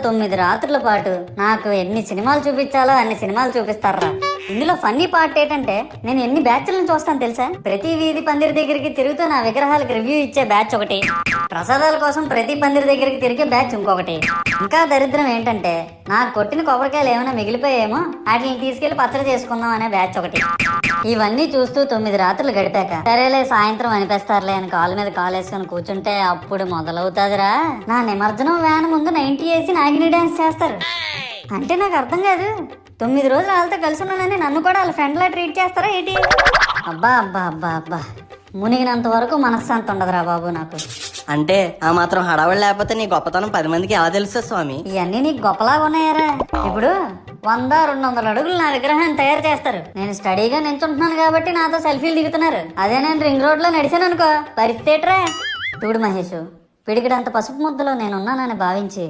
9 రాత్రుల పాటు నాకు ఎన్ని సినిమాలు చూపించాలో అన్ని సినిమాలు చూపిస్తారా. ఇందులో ఫన్నీ పార్ట్ ఏంటంటే నేను ఎన్ని బ్యాచ్లను చూస్తాను తెలుసా. ప్రతి వీధి పందిరి దగ్గరికి తిరుగుతూ నా విగ్రహాలకు రివ్యూ ఇచ్చే బ్యాచ్ ఒకటి, ప్రసాదాల కోసం ప్రతి పందిరి దగ్గరికి తిరిగే బ్యాచ్ ఇంకొకటి, ఇంకా దరిద్రం ఏంటంటే నాకు కొట్టిన కొబ్బరికాయలు ఏమైనా మిగిలిపోయేమో వాటిని తీసుకెళ్లి పచ్చడి చేసుకుందాం అనే బ్యాచ్ ఒకటి. ఇవన్నీ చూస్తూ 9 రాత్రులు గడిపాక సరేలే సాయంత్రం అనిపిస్తారులే అని కాలు మీద కాలు వేసుకొని కూర్చుంటే అప్పుడు మొదలవుతాదిరా నా నిమజ్జనం వ్యాన్ ముందు 90 వేసి నాగిని డాన్స్ చేస్తారు. అంటే నాకు అర్థం కాదు, 9 రోజులు వాళ్ళతో కలిసి ఉన్నానని నన్ను కూడా వాళ్ళ ఫ్రెండ్ లా ట్రీట్ చేస్తారా ఏంటి? అబ్బా అబ్బా అబ్బా అబ్బా, మునిగినంత వరకు మనశ్శాంతి ఉండదురా బాబు నాకు. అంటే ఆ మాత్రం హడావుడి లేకపోతే నీ గొప్పతనం 10 మందికి ఎలా తెలుస్తుంది స్వామి? ఇవన్నీ నీకు గొప్పలాగా ఉన్నాయారా. ఇప్పుడు 100-200 అడుగులు నా విగ్రహాన్ని తయారు చేస్తారు. నేను స్టడీగా నించుంటున్నాను కాబట్టి నాతో సెల్ఫీలు దిగుతున్నారు. అదే నేను రింగ్ రోడ్ లో నడిచాను అనుకో పరిస్థితి ఏట్రా. చూడు మహేష్, పిడికిడంత పసుపు ముద్దలో నేనున్నానని భావించి